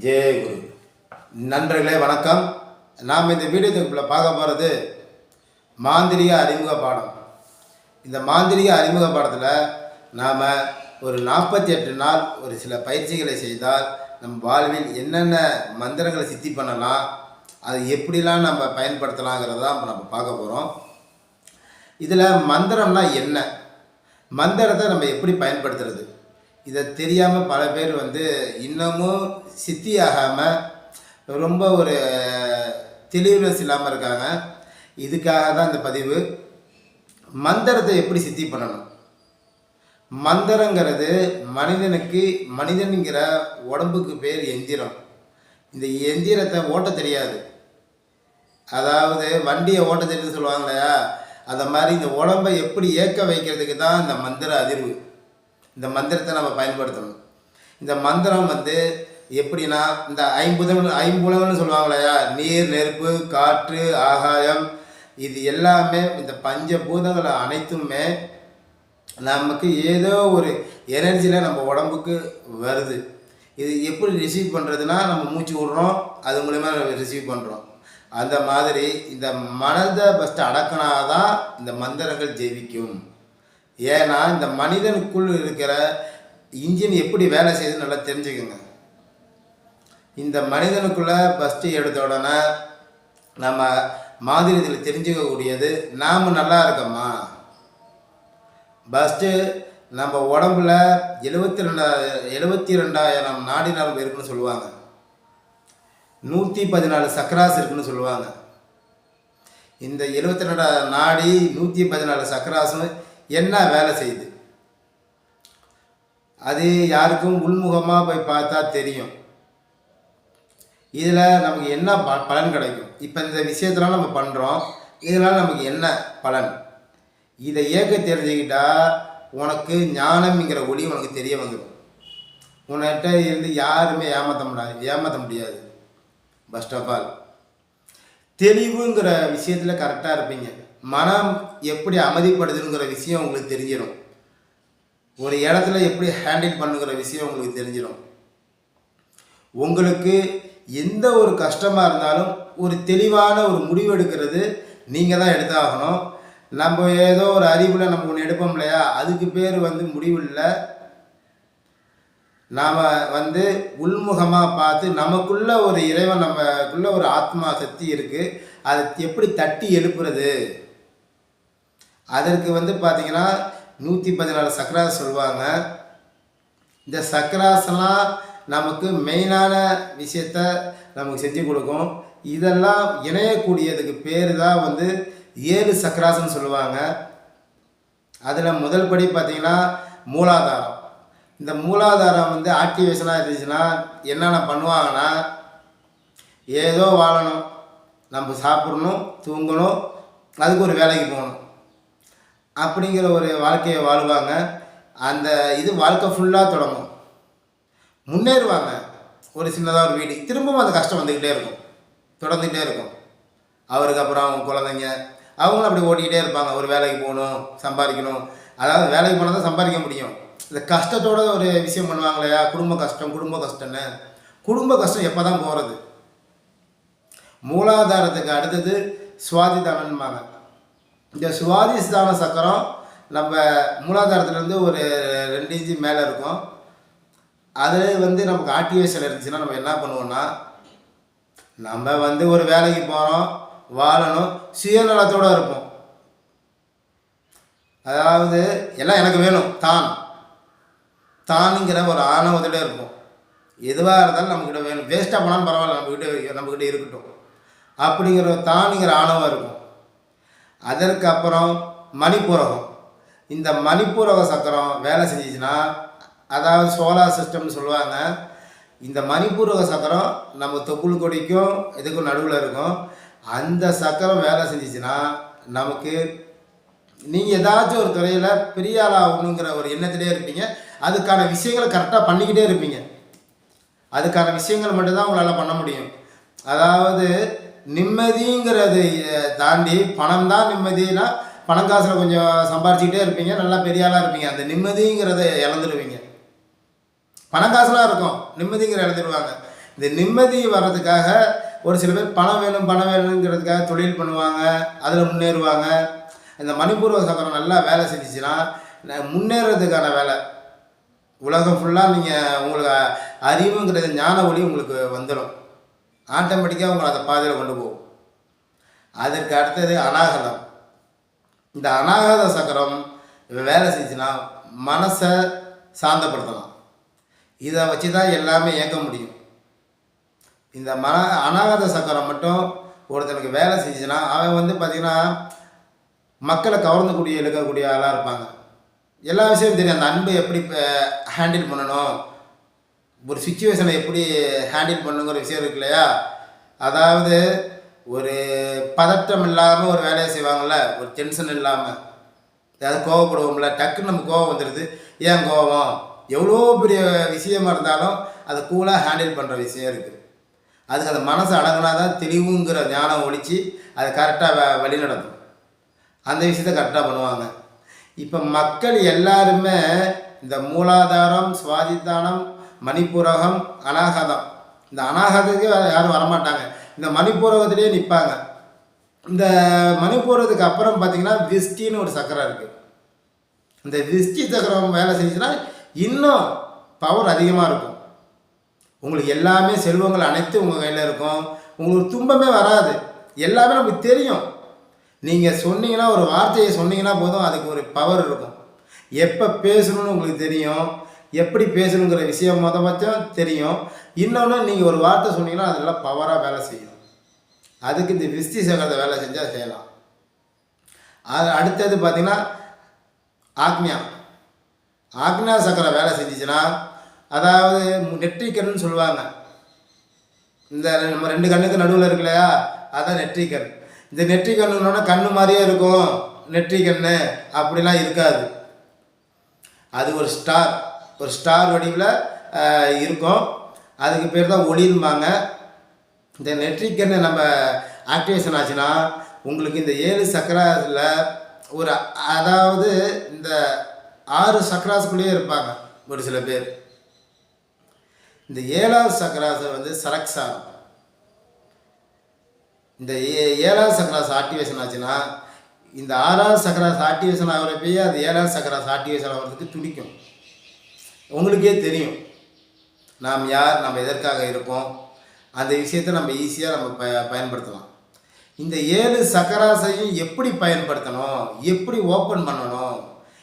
ஜெயகுரு. நண்பர்களே வணக்கம். நாம் இந்த வீடியோ தொகுப்பில் பார்க்க போகிறது மாந்திரிக அறிமுக பாடம். இந்த மாந்திரிக அறிமுக பாடத்தில் நாம் ஒரு 48 நாள் ஒரு சில பயிற்சிகளை செய்தால் நம் வாழ்வில் என்னென்ன மந்திரங்களை சித்தி பண்ணலாம், அதை எப்படிலாம் நம்ம பயன்படுத்தலாங்கிறத தான் நம்ம பார்க்க போகிறோம். இதில் மந்திரம்னா என்ன, மந்திரத்தை நம்ம எப்படி பயன்படுத்துறது, இதை தெரியாமல் பல பேர் இன்னமும் சித்தி ஆகாமல் ரொம்ப ஒரு தெளிவுனஸ் இல்லாமல் இருக்காங்க. இதுக்காக தான் இந்த பதிவு. மந்திரத்தை எப்படி சித்தி பண்ணணும். மந்திரங்கிறது மனிதனுங்கிற உடம்புக்கு பேர் எந்திரம். இந்த எந்திரத்தை ஓட்ட தெரியாது. அதாவது வண்டியை ஓட்ட தெரியுதுன்னு சொல்லுவாங்க இல்லையா, அந்த மாதிரி இந்த உடம்பை எப்படி இயக்க வைக்கிறதுக்கு தான் இந்த மந்திர அதிர்வு. இந்த மந்திரத்தை நம்ம பயன்படுத்தணும். இந்த மந்திரம் எப்படின்னா, இந்த ஐம்புலங்கள்னு சொல்லுவாங்க இல்லையா, நீர், நெருப்பு, காற்று, ஆகாயம், இது எல்லாமே இந்த பஞ்சபூதங்களை அனைத்துமே நமக்கு ஏதோ ஒரு எனர்ஜியில் நம்ம உடம்புக்கு வருது. இது எப்படி ரிசீவ் பண்ணுறதுனா, நம்ம மூச்சு விடுறோம், அது மூலமா ரிசீவ் பண்ணுறோம். அந்த மாதிரி இந்த மனதை ஃபஸ்ட்டு அடக்கினாதான் இந்த மந்திரங்கள் ஜெயிக்கும். ஏன்னா இந்த மனிதனுக்குள் இருக்கிற இன்ஜின் எப்படி வேலை செய்யுதுன்னு நல்லா தெரிஞ்சுக்கோங்க. இந்த மனிதனுக்குள்ளே ஃபஸ்ட்டு எடுத்த உடனே நம்ம மாதிரியத்தில் தெரிஞ்சுக்கக்கூடியது, நாம் நல்லா இருக்கோமா. ஃபஸ்ட்டு நம்ம உடம்புல 72,000 நாடி நரம்பு இருக்குன்னு சொல்லுவாங்க. 114 சக்கராஸ் இருக்குன்னு சொல்லுவாங்க. இந்த 72 நாடி 114 சக்கராசும் என்ன வேலை செய்யுது, அது யாருக்கும் உள்முகமாக போய் பார்த்தா தெரியும். இதில் நமக்கு என்ன பலன் கிடைக்கும். இப்போ இந்த விஷயத்தெல்லாம் நம்ம பண்ணுறோம், இதனால் நமக்கு என்ன பலன், இதை இயக்க தெரிஞ்சுக்கிட்டா உனக்கு ஞானம்ங்கிற ஒளி உனக்கு தெரிய வந்துடும். உன்கிட்ட இருந்து யாருமே ஏமாற்ற முடியாது. ஃபர்ஸ்ட் ஆஃப் ஆல் தெளிவுங்கிற விஷயத்தில் கரெக்டாக இருப்பீங்க. மனம் எப்படி அமைதிப்படுதுங்கிற விஷயம் உங்களுக்கு தெரிஞ்சிடும். ஒரு இடத்துல எப்படி ஹேண்டில் பண்ணுங்கிற விஷயம் உங்களுக்கு தெரிஞ்சிடும். உங்களுக்கு எந்த ஒரு கஷ்டமாக இருந்தாலும் ஒரு தெளிவான ஒரு முடிவு எடுக்கிறது நீங்கள் தான் எடுத்தாகணும். நம்ம ஏதோ ஒரு அறிவில் நம்ம ஒன்று எடுப்போம் இல்லையா, அதுக்கு பேர் முடிவு இல்லை. நாம் உள்முகமாக பார்த்து நமக்குள்ள ஒரு இறைவன், நமக்குள்ள ஒரு ஆத்மா சக்தி இருக்குது, அதை எப்படி தட்டி எழுப்புறது. அதற்கு பார்த்திங்கன்னா 114 சக்கராஸ் சொல்லுவாங்க. இந்த சக்கராசெல்லாம் நமக்கு மெயினான விஷயத்த நமக்கு செஞ்சு கொடுக்கும். இதெல்லாம் இணையக்கூடியதுக்கு பேர் தான் 7 சக்கராசன்னு சொல்லுவாங்க. அதில் முதல் படி பார்த்திங்கன்னா மூலாதாரம். இந்த மூலாதாரம் ஆக்டிவேஷனாக இருந்துச்சுன்னா என்னென்ன பண்ணுவாங்கன்னா, ஏதோ வாழணும், நம்ம சாப்பிடணும், தூங்கணும், அதுக்கு ஒரு வேலைக்கு போகணும் அப்படிங்கிற ஒரு வாழ்க்கையை வாழ்வாங்க. அந்த இது வாழ்க்கை ஃபுல்லாக தொடங்கும், முன்னேறுவாங்க. ஒரு சின்னதாக ஒரு வீடு, திரும்பவும் அந்த கஷ்டம் வந்துக்கிட்டே இருக்கும், தொடர்ந்துக்கிட்டே இருக்கும். அவருக்கு அப்புறம் அவங்க குழந்தைங்க, அவங்களும் அப்படி ஓட்டிக்கிட்டே இருப்பாங்க. ஒரு வேலைக்கு போகணும், சம்பாதிக்கணும். அதாவது வேலைக்கு போனால் தான் சம்பாதிக்க முடியும். இந்த கஷ்டத்தோட ஒரு விஷயம் பண்ணுவாங்க இல்லையா, குடும்ப கஷ்டம்னு. குடும்ப கஷ்டம் எப்போ தான் போகிறது. மூலாதாரத்துக்கு அடுத்தது சுவாதிதானம்பாங்க. இந்த சுவாதிஸ்தான சக்கரம் நம்ம மூலாதாரத்துலேருந்து ஒரு 2 இன்ச்சு மேலே இருக்கும். அது நமக்கு ஆக்டிவேஷன் இருந்துச்சுன்னா நம்ம என்ன பண்ணுவோம்னா, நம்ம ஒரு வேலைக்கு போகிறோம், வாழணும், சுயநலத்தோடு இருப்போம். அதாவது எல்லாம் எனக்கு வேணும், தானுங்கிற ஒரு ஆணவத்தோடு இருப்போம். எதுவாக இருந்தாலும் நம்மக்கிட்ட வேணும், வேஸ்ட்டாக போனாலும் பரவாயில்ல, நம்மக்கிட்ட இருக்கட்டும் அப்படிங்கிற தானுங்கிற ஆணவம் இருக்கும். அதற்கப்புறம் மணிப்பூரகம். இந்த மணிப்பூரக சக்கரம் வேலை செஞ்சிச்சுன்னா, அதாவது சோலார் சிஸ்டம்னு சொல்லுவாங்க. இந்த மணிப்பூரக சக்கரம் நம்ம தொப்புள் கொடிக்கும் இதுக்கும் நடுவில் இருக்கும். அந்த சக்கரம் வேலை செஞ்சிச்சுன்னா நமக்கு நீங்கள் ஏதாச்சும் ஒரு துறையில் பெரிய ஆளாகணுங்கிற ஒரு எண்ணத்திலே இருப்பீங்க. அதுக்கான விஷயங்களை கரெக்டாக பண்ணிக்கிட்டே இருப்பீங்க. அதுக்கான விஷயங்கள் மட்டும்தான் உங்களால் பண்ண முடியும். அதாவது நிம்மதிங்கிறது தாண்டி பணம் தான் நிம்மதினா, பணம் காசில் கொஞ்சம் சம்பாரிச்சிக்கிட்டே இருப்பீங்க, நல்லா பெரிய ஆளாக இருப்பீங்க. அந்த நிம்மதிங்கிறத இழந்துடுவீங்க. பணம் காசுலாம் இருக்கும், நிம்மதிங்கிற இழந்துடுவாங்க. இந்த நிம்மதி வர்றதுக்காக ஒரு சில பேர் பணம் வேணுங்கிறதுக்காக தொழில் பண்ணுவாங்க, அதில் முன்னேறுவாங்க. இந்த மணிப்பூர்வ சக்கரம் நல்லா வேலை செஞ்சிச்சுன்னா முன்னேறதுக்கான வேலை. உலகம் ஃபுல்லாக நீங்கள் உங்களுக்கு அறிவுங்கிறது ஞான ஒளி உங்களுக்கு வந்துடும். ஆட்டோமேட்டிக்காக உங்களை அந்த பாதையில் கொண்டு போகும். அதற்கு அடுத்தது அநாகதம். இந்த அநாகத சக்கரம் வேலை செஞ்சுன்னா மனசை சாந்தப்படுத்தலாம். இதை வச்சு தான் எல்லாமே இயக்க முடியும். இந்த அநாகத சக்கரம் மட்டும் ஒருத்தனுக்கு வேலை செஞ்சுன்னா அவன் பார்த்திங்கன்னா மக்களை கவர்ந்துக்கூடிய இழுக்கக்கூடிய ஆளாக இருப்பாங்க. எல்லா விஷயமும் தெரியும். அந்த அன்பை எப்படி ஹேண்டில் பண்ணணும், ஒரு சுச்சுவேஷனை எப்படி ஹேண்டில் பண்ணுங்கிற விஷயம் இருக்கு இல்லையா. அதாவது ஒரு பதட்டம் இல்லாமல் ஒரு வேலையை செய்வாங்கள்ல, ஒரு டென்ஷன் இல்லாமல். ஏதாவது கோவப்படுவோம்ல, டக்குன்னு நம்ம கோவம் வந்துடுது. ஏன் கோவம்? எவ்வளோ பெரிய விஷயமா இருந்தாலும் அதை கூலாக ஹேண்டில் பண்ணுற விஷயம் இருக்குது. அதுக்கு அந்த மனசு அடங்கினா தான் தெளிவுங்கிற ஞானம் ஒழித்து அதை கரெக்டாக வழி நடத்தும். அந்த விஷயத்தை கரெக்டாக பண்ணுவாங்க. இப்போ மக்கள் எல்லாருமே இந்த மூலாதாரம், சுவாதித்தானம், மணிப்பூரகம், அநாகதம், இந்த அநாகதத்துக்கு யாரும் வரமாட்டாங்க. இந்த மணிப்பூரகத்திலே நிற்பாங்க. இந்த மணிப்பூரகத்துக்கு அப்புறம் பார்த்திங்கன்னா விஷ்டின்னு ஒரு சக்கரம் இருக்குது. இந்த விஷ்டி சக்கரம் வேலை செஞ்சுன்னா இன்னும் பவர் அதிகமாக இருக்கும். உங்களுக்கு எல்லாமே செல்வங்கள் அனைத்தும் உங்கள் கையில் இருக்கும். உங்களுக்கு துன்பமே வராது. எல்லாமே நமக்கு தெரியும். நீங்கள் சொன்னீங்கன்னா, ஒரு வார்த்தையை சொன்னீங்கன்னா போதும், அதுக்கு ஒரு பவர் இருக்கும். எப்போ பேசணும்னு உங்களுக்கு தெரியும், எப்படி பேசணுங்கிற விஷயம் மொத்தம் தெரியும். இன்னொன்று, நீங்கள் ஒரு வார்த்தை சொன்னீங்கன்னா அதெல்லாம் பவராக வேலை செய்யும். அதுக்கு இந்த விஷ்டி சக்கரத்தை வேலை செஞ்சால் செய்யலாம். அது அடுத்தது பார்த்திங்கன்னா ஆக்ஞா சக்கரம் வேலை செஞ்சிச்சுன்னா, அதாவது நெற்றிக்கண்ணுன்னு சொல்லுவாங்க. இந்த நம்ம 2 கண்ணுக்கு நடுவில் இருக்கு இல்லையா, அதான் நெற்றிக்கண். இந்த நெற்றிக்கண்ணுன்னா கண்ணு மாதிரியே இருக்கும், நெற்றிக்கண்ணு அப்படிலாம் இருக்காது. அது ஒரு ஸ்டார் வடிவில் இருக்கும். அதுக்கு பேர் தான் ஒளிம்பாங்க. இந்த நெற்றிக்கண்ணு நம்ம ஆக்டிவேஷன் ஆச்சுன்னா உங்களுக்கு இந்த 7 சக்கராஸில் ஒரு, அதாவது இந்த 6 சக்கராஸுக்குள்ளேயே இருப்பாங்க ஒரு சில பேர். இந்த 7வது சக்கராஸை சரக்சாரம். இந்த 7வது சக்கராஸ் ஆக்டிவேஷன் ஆச்சுன்னா இந்த 6வது சக்கராஸ் ஆக்டிவேஷன் ஆகிறப்பயே அது 7வது சக்கராஸ் ஆக்டிவேஷன் ஆகிறதுக்கு துடிக்கும். உங்களுக்கே தெரியும் நாம் யார், நம்ம எதற்காக இருக்கோம், அந்த விஷயத்தை நம்ம ஈஸியாக நம்ம பயன்படுத்தலாம். இந்த 7 சக்கராசையும் எப்படி பயன்படுத்தணும், எப்படி ஓப்பன் பண்ணணும்,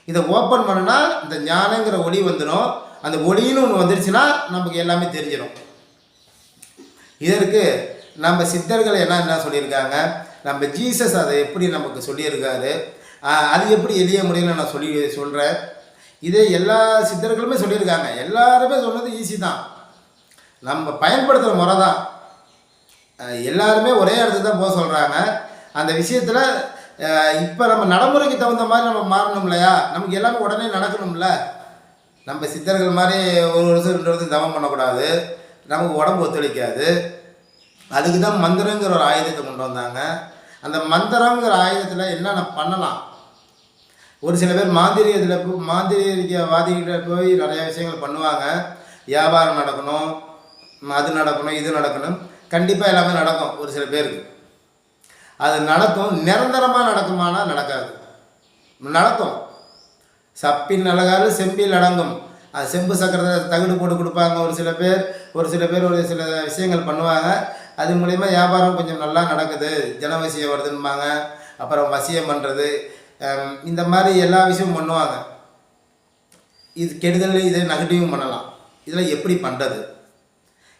இதை ஓப்பன் பண்ணுனா இந்த ஞானங்கிற ஒளி வந்துடும். அந்த ஒளின்னு ஒன்று வந்துருச்சுன்னா நமக்கு எல்லாமே தெரிஞ்சிடும். இதற்கு நம்ம சித்தர்கள் என்ன சொல்லியிருக்காங்க, நம்ம ஜீசஸ் அதை எப்படி நமக்கு சொல்லியிருக்காரு, அது எப்படி எளிய முறையில் நான் சொல்கிறேன். இதே எல்லா சித்தர்களுமே சொல்லியிருக்காங்க. எல்லாருமே சொன்னது ஈஸி தான், நம்ம பயன்படுத்துகிற முறை தான். எல்லாருமே ஒரே இடத்துக்கு தான் போக சொல்கிறாங்க. அந்த விஷயத்தில் இப்போ நம்ம நடைமுறைக்கு தகுந்த மாதிரி நம்ம மாறணும் இல்லையா, நமக்கு எல்லாமே உடனே நடக்கணும்ல. நம்ம சித்தர்கள் மாதிரி 1 வருஷம் 2 வருஷம் தவம் பண்ணக்கூடாது, நமக்கு உடம்பு ஒத்துழைக்காது. அதுக்கு தான் மந்திரங்கிற ஒரு ஆயுதத்தை கொண்டு வந்தாங்க. அந்த மந்திரங்கிற ஆயுதத்தில் என்னென்ன பண்ணலாம், ஒரு சில பேர் மாந்திரிகவாதிகிட்ட போய் நிறைய விஷயங்கள் பண்ணுவாங்க. வியாபாரம் நடக்கணும், அது நடக்கணும், இது நடக்கணும், கண்டிப்பாக எல்லாமே நடக்கும். ஒரு சில பேருக்கு அது நடக்கும். நிரந்தரமாக நடக்குமானா நடக்காது. நடக்கும். சப்பின் அழகாறு செம்பில் அடங்கும். அது செம்பு சக்கரத்தை தகுடு போட்டு கொடுப்பாங்க ஒரு சில பேர். ஒரு சில விஷயங்கள் பண்ணுவாங்க. அது மூலிமா வியாபாரம் கொஞ்சம் நல்லா நடக்குது, ஜனவசியம் வருதுன்பாங்க. அப்புறம் வசியம் பண்ணுறது, இந்த மாதிரி எல்லா விஷயமும் பண்ணுவாங்க. இது கெடுதல், இதை நெகட்டிவும் பண்ணலாம். இதில் எப்படி பண்ணுறது,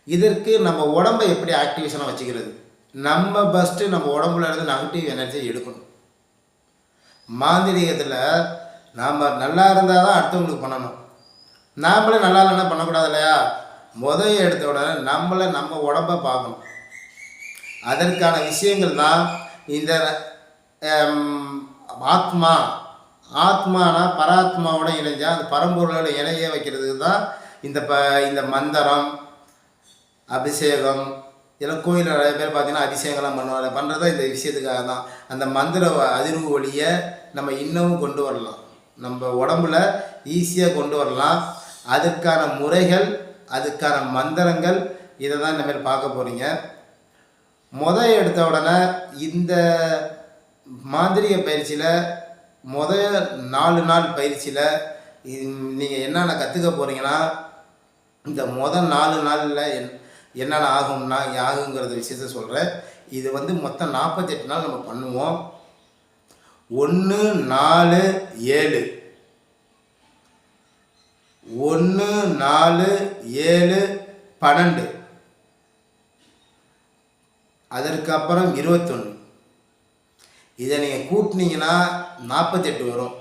இதற்கு நம்ம உடம்பை எப்படி ஆக்டிவேஷனாக வச்சுக்கிறது, நம்ம ஃபஸ்ட்டு நம்ம உடம்புல இருந்து நெகட்டிவ் எனர்ஜியை எடுக்கணும். மாந்திரிகத்தில் நாம் நல்லா இருந்தால் தான் அடுத்தவங்களுக்கு பண்ணணும். நாமளே நல்லா இல்லைன்னா பண்ணக்கூடாது இல்லையா. எடுத்த உடனே நம்ம உடம்பை பார்க்கணும். அதற்கான விஷயங்கள் தான் இந்த ஆத்மானா பராத்மாவோட இணைஞ்சால் அந்த பரம்பொருளோட இணைய வைக்கிறதுக்கு தான் இந்த மந்திரம், அபிஷேகம். இதெல்லாம் கோயிலில் நிறைய பேர் பார்த்திங்கன்னா அபிஷேகம்லாம் பண்ணுறது இந்த விஷயத்துக்காக தான். அந்த மந்திர அதிர்வு ஒளியை நம்ம இன்னமும் கொண்டு வரலாம், நம்ம உடம்புல ஈஸியாக கொண்டு வரலாம். அதுக்கான முறைகள், அதுக்கான மந்திரங்கள் இதை தான் இனிமேல் பார்க்க போகிறீங்க. எடுத்த உடனே இந்த மாந்திரிக பயிற்சியில் 4 நாள் பயிற்சியில் நீங்கள் என்னென்ன கற்றுக்க போகிறீங்கன்னா, இந்த 4 நாளில் என்னென்ன ஆகுங்கிறத விஷயத்த சொல்கிறேன். இது வந்து மொத்தம் 48 நாள் நம்ம பண்ணுவோம். 1 4 7 1 4 7 12 அதற்கப்புறம் 21. இதை நீங்கள் கூட்டினீங்கன்னா 48 வரும்.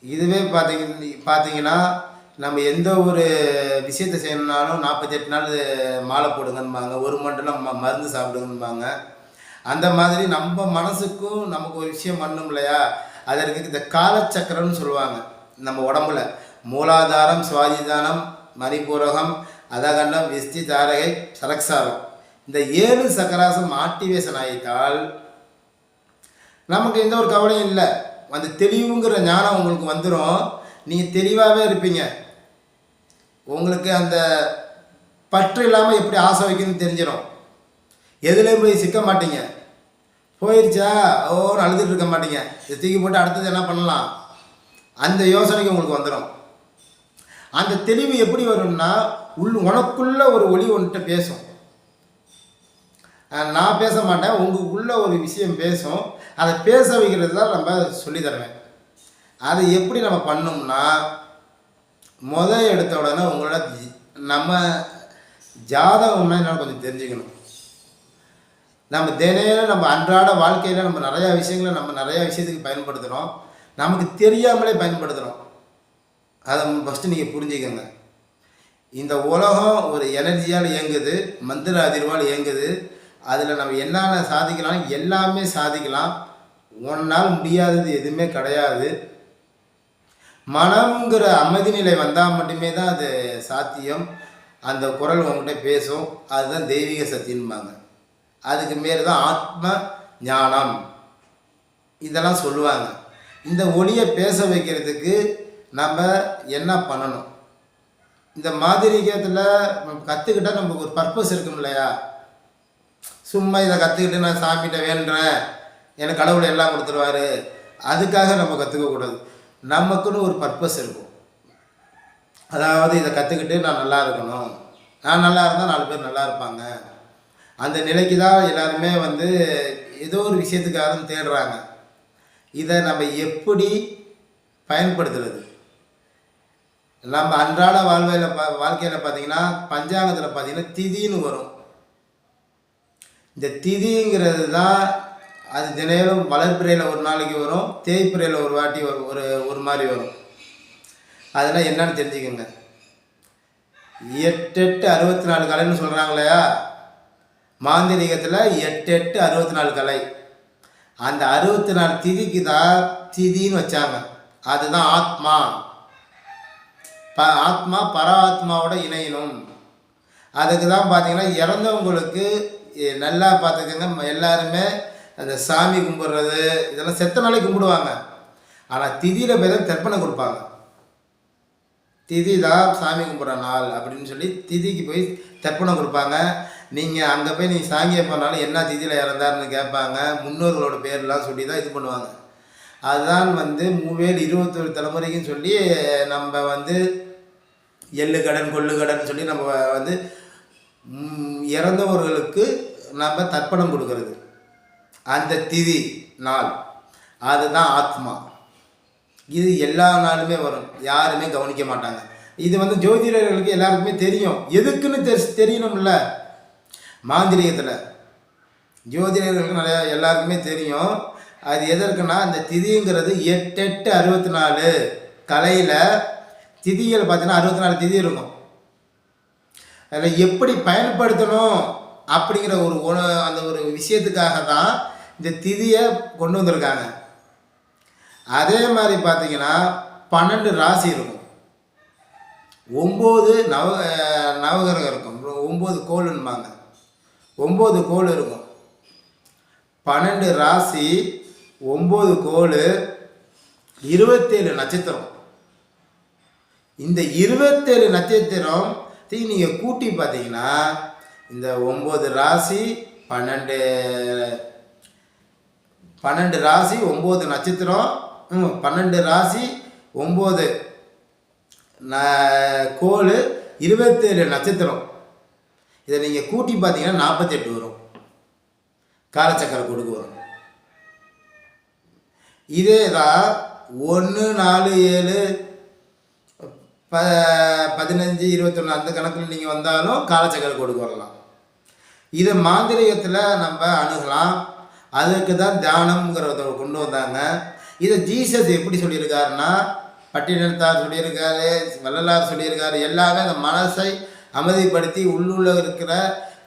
இதுவே பார்த்தீங்கன்னா நம்ம எந்த ஒரு விஷயத்தை செய்யணுன்னாலும் 48 நாள் மாலை போடுங்கன்பாங்க, 1 மண்டலம் மருந்து சாப்பிடுங்கன்பாங்க. அந்த மாதிரி நம்ம மனசுக்கும் நமக்கு ஒரு விஷயம் பண்ணணும் இல்லையா? அதற்கு இந்த காலச்சக்கரம்னு சொல்லுவாங்க. நம்ம உடம்புல மூலாதாரம், சுவாதிதானம், மணிபூரகம், அதகண்டம், விஸ்தி, தாரகை, சரக்சாரம், இந்த 7 சக்கராசம் ஆக்டிவேஷன் ஆகிட்டால் நமக்கு எந்த ஒரு கவலையும் இல்லை. அந்த தெளிவுங்கிற ஞானம் உங்களுக்கு வந்துடும். நீங்கள் தெளிவாகவே இருப்பீங்க. உங்களுக்கு அந்த பற்று இல்லாமல் எப்படி ஆசை வைக்கணும்னு தெரிஞ்சிடும். எதுலேயும் போய் சிக்க மாட்டீங்க. போயிடுச்சா ஓன்னு அழுதுட்டு இருக்க மாட்டீங்க. இதை தூக்கி போட்டு அடுத்தது என்ன பண்ணலாம், அந்த யோசனைக்கு உங்களுக்கு வந்துடும். அந்த தெளிவு எப்படி வரும்னா, உனக்குள்ள ஒரு ஒளி ஒன்றுட்ட பேசும். நான் பேச மாட்டேன், உங்களுக்குள்ள ஒரு விஷயம் பேசும். அதை பேச வைக்கிறது தான் நம்ம சொல்லி தருவேன். அதை எப்படி நம்ம பண்ணோம்னா, எடுத்த உடனே உங்களோட நம்ம ஜாதகம்னா என்னன்னு கொஞ்சம் தெரிஞ்சுக்கணும். நம்ம தினையிலும் நம்ம அன்றாட வாழ்க்கையில் நம்ம நிறையா விஷயத்துக்கு பயன்படுத்துகிறோம். நமக்கு தெரியாமலே பயன்படுத்துகிறோம். அதை ஃபஸ்ட்டு நீங்கள் புரிஞ்சுக்கோங்க. இந்த உலகம் ஒரு எனர்ஜியால் இயங்குது, மந்திர அதிர்வால் இயங்குது. அதில் நம்ம என்னென்ன சாதிக்கலாம், எல்லாமே சாதிக்கலாம். ஒன்றால் முடியாதது எதுவுமே கிடையாது. மனம்ங்கிற அமைதி நிலை வந்தால் மட்டுமே தான் அது சாத்தியம். அந்த குரல் உங்கள்கிட்ட பேசும். அதுதான் தெய்வீக சக்தின்பாங்க. அதுக்கு மேலே தான் ஆத்ம ஞானம் இதெல்லாம் சொல்லுவாங்க. இந்த ஒளியை பேச வைக்கிறதுக்கு நம்ம என்ன பண்ணணும்? இந்த மாதிரிகத்தில் கற்றுக்கிட்டால் நமக்கு ஒரு பர்பஸ் இருக்கும் இல்லையா? சும்மா இதை கற்றுக்கிட்டு நான் சாமிகிட்ட வேண்டுறேன், எனக்கு கடவுள் எல்லாம் கொடுத்துருவாரு, அதுக்காக நம்ம கற்றுக்கக்கூடாது. நமக்குன்னு ஒரு பர்பஸ் இருக்கும். அதாவது இதை கற்றுக்கிட்டு நான் நல்லா இருக்கணும், நான் நல்லா இருந்தால் 4 பேர் நல்லா இருப்பாங்க. அந்த நிலைக்கு தான் எல்லாருமே வந்து ஏதோ ஒரு விஷயத்துக்காக தேடுறாங்க. இதை நம்ம எப்படி பயன்படுத்துறது? நம்ம அன்றாட வாழ்க்கையில் பார்த்தீங்கன்னா, பஞ்சாங்கத்தில் பார்த்தீங்கன்னா திதின்னு வரும். இந்த திதிங்கிறது தான் அது தினையிலும் வளர்ப்பிறையில் ஒரு நாளைக்கு வரும், தேய்ப்பிறையில் ஒரு வாட்டி வரும், ஒரு மாதிரி வரும். அதெல்லாம் என்னன்னு தெரிஞ்சுக்கோங்க. 8 8 64 கலைன்னு சொல்கிறாங்க இல்லையா? மாந்திரிகத்தில் 8 8 64 கலை. அந்த 64 திதிக்கு தான் திதின்னு வச்சாங்க. அதுதான் ஆத்மா. ஆத்மா பரமாத்மாவோட இணையணும். அதுக்கு தான் பார்த்தீங்கன்னா இறந்தவங்களுக்கு நல்லா பார்த்துக்கங்க. எல்லாருமே அந்த சாமி கும்பிட்றது இதெல்லாம் செத்த நாளைக்கு கும்பிடுவாங்க. ஆனால் திதியில் போய் தான் தர்ப்பணை கொடுப்பாங்க. திதி தான் சாமி கும்பிட்ற நாள் அப்படின்னு சொல்லி திதிக்கு போய் தர்ப்பணம் கொடுப்பாங்க. நீங்கள் அங்கே போய் நீங்கள் சாங்கிய போனாலும் என்ன திதியில் இறந்தாருன்னு கேட்பாங்க. முன்னோர்களோட பேர்லாம் சொல்லி தான் இது பண்ணுவாங்க. அதுதான் வந்து 21 தலைமுறைக்குன்னு சொல்லி நம்ம வந்து எள்ளு கடன் கொள்ளு கடன் சொல்லி நம்ம வந்து இறந்தவர்களுக்கு நம்ம தர்ப்பணம் கொடுக்கறது. அந்த திதி நாள் அதுதான் ஆத்மா. இது எல்லா நாளுமே வரும், யாருமே கவனிக்க மாட்டாங்க. இது வந்து ஜோதிடர்களுக்கு எல்லாருக்குமே தெரியும். எதுக்குன்னு தெரியணும்ல. மாந்திரிகத்தில் ஜோதிடர்களுக்கு நிறையா எல்லாருக்குமே தெரியும். அது எதற்குன்னா, அந்த திதிங்கிறது 8 8 64 கலையில் திதிகள் பார்த்தீங்கன்னா 64 திதி இருக்கும். அதில் எப்படி பயன்படுத்தணும் அப்படிங்கிற அந்த ஒரு விஷயத்துக்காக தான் இந்த திதியை கொண்டு வந்திருக்காங்க. அதே மாதிரி பார்த்தீங்கன்னா 12 ராசி இருக்கும், 9 நவகிரகம் இருக்கும், 9 கோளுன்பாங்க. 9 கோள் இருக்கும், 12 ராசி, 9 கோள், 27 நட்சத்திரம். இந்த 27 நட்சத்திரம் நீங்கள் கூட்டி பார்த்தீங்கன்னா இந்த 9 ராசி 12 ராசி 9 நட்சத்திரம் 12 ராசி 9 கோள் 27 நட்சத்திரம். இதை நீங்கள் கூட்டி பார்த்தீங்கன்னா 48 வரும். காலச்சக்கர கொடுக்கு வரும். இதே தான் 1 4 7 15 21 அந்த கணக்கில் நீங்கள் வந்தாலும் காலச்சக்கர கொடுக்கு வரலாம். இதை மாந்திரிகத்தில் நம்ம அணுகலாம். அதுக்கு தான் தியானம்ங்கிறத கொண்டு வந்தாங்க. இதை ஜீசஸ் எப்படி சொல்லியிருக்காருன்னா, பட்டினத்தார் சொல்லியிருக்காரு, வள்ளலார் சொல்லியிருக்காரு. எல்லாமே அந்த மனசை அமைதிப்படுத்தி உள்ளுள்ள இருக்கிற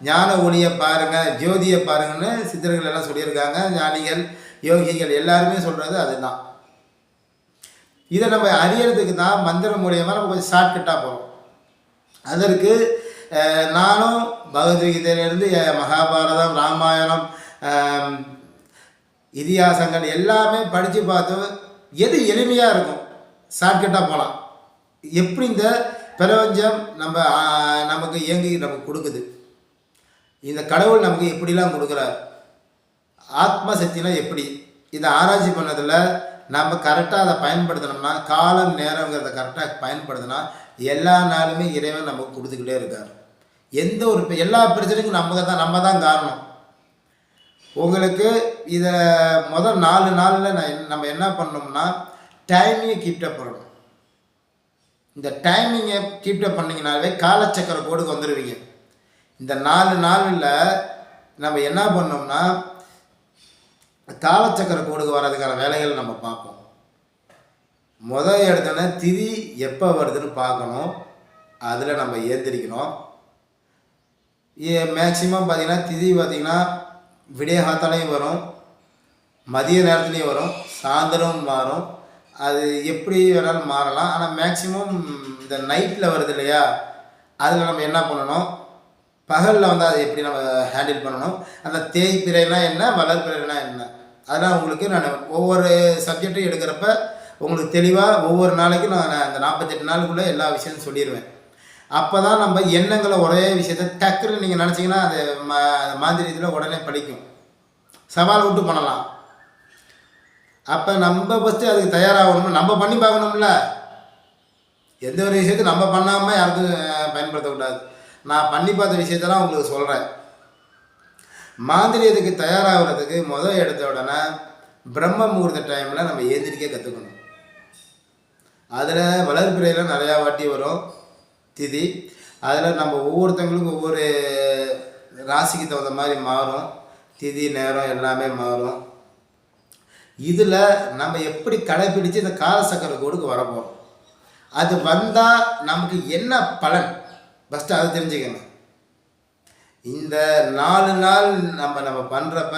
ஞான ஒளியை பாருங்கள், ஜோதியை பாருங்கன்னு சித்தர்கள் எல்லாம் சொல்லியிருக்காங்க. ஞானிகள், யோகிகள் எல்லாருமே சொல்கிறது அதுதான். இதை நம்ம அறியறதுக்கு தான் மந்திரம் மூலியமாக நம்ம கொஞ்சம் ஷார்ட்கட்டாக போகிறோம். அதற்கு நானும் பகவத்கீதையிலேருந்து மகாபாரதம், ராமாயணம், இதிகாசங்கள் எல்லாமே படித்து பார்த்து எது எளிமையாக இருக்கும் ஷார்ட்கட்டாக போகலாம். எப்படி இந்த பிரபஞ்சம் நமக்கு இயங்கி நமக்கு கொடுக்குது, இந்த கடவுள் நமக்கு எப்படிலாம் கொடுக்குறார், ஆத்ம சக்திலாம் எப்படி, இதை ஆராய்ச்சி பண்ணதில் நம்ம கரெக்டாக அதை பயன்படுத்தினோம்னா, காலம் நேரங்கிறத கரெக்டாக பயன்படுத்தினா எல்லா நாளுமே இறைவன் நமக்கு கொடுத்துக்கிட்டே இருக்கார். எந்த ஒரு எல்லா பிரச்சனைக்கும் நம்ம தான் காரணம். உங்களுக்கு இதை முதல் 4 நாளில் நம்ம என்ன பண்ணோம்னா டைமிங்கை கீப்டப் பண்ணணும். இந்த டைமிங்கை கீப்டப் பண்ணிங்கனாலே காலச்சக்கர கோடுக்கு வந்துடுவீங்க. இந்த 4 நாளில் நம்ம என்ன பண்ணோம்னா காலச்சக்கர கோடுக்கு வர்றதுக்கான வேலைகள் நம்ம பார்ப்போம். எடுத்தோன்னே திதி எப்போ வருதுன்னு பார்க்கணும். அதில் நம்ம ஏந்திரிக்கணும். மேக்சிமம் பார்த்திங்கன்னா திதி பார்த்திங்கன்னா விடிய காத்தாலையும் வரும், மதிய நேரத்துலேயும் வரும், சாயந்தரம் மாறும். அது எப்படி வேணாலும் மாறலாம். ஆனால் மேக்சிமம் இந்த நைட்டில் வருது இல்லையா, அதில் நம்ம என்ன பண்ணணும், பகலில் வந்து அதை எப்படி நம்ம ஹேண்டில் பண்ணணும், அந்த தேய்பிறைனா என்ன, வளர்பிறைனா என்ன, அதெல்லாம் உங்களுக்கு நான் ஒவ்வொரு சப்ஜெக்டும் எடுக்கிறப்ப உங்களுக்கு தெளிவாக ஒவ்வொரு நாளைக்கும் நான் அந்த 48 நாளுக்குள்ளே எல்லா விஷயமும் சொல்லிடுவேன். அப்போ தான் நம்ம எண்ணங்களை ஒரே விஷயத்தை டக்குன்னு நீங்கள் நினச்சிங்கன்னா அது மாந்திரியத்தில் உடனே படிக்கும். சவால் விட்டு பண்ணலாம். அப்போ நம்ம ஃபஸ்ட்டு அதுக்கு தயாராகணும். நம்ம பண்ணி பார்க்கணும்ல. எந்த ஒரு விஷயத்தையும் நம்ம பண்ணாமல் யாருக்கும் பயன்படுத்தக்கூடாது. நான் பண்ணி பார்த்த விஷயத்தெல்லாம் உங்களுக்கு சொல்கிறேன். மாந்திரியத்துக்கு தயாராகிறதுக்கு எடுத்த உடனே பிரம்ம முகூர்த்த டைமில் நம்ம ஏந்திரிக்க கற்றுக்கணும். அதில் வளர்பிறையில் நிறையா வாட்டி வரும் திதி. அதில் நம்ம ஒவ்வொருத்தங்களுக்கும் ஒவ்வொரு ராசிக்கு தகுந்த மாதிரி மாறும். திதி நேரம் எல்லாமே மாறும். இதில் நம்ம எப்படி கடைப்பிடிச்சு இந்த காலசக்கர கோடுக்கு வரப்போம், அது வந்தால் நமக்கு என்ன பலன் ஃபஸ்ட்டு அதை தெரிஞ்சுக்கணும். இந்த 4 நாள் நம்ம பண்ணுறப்ப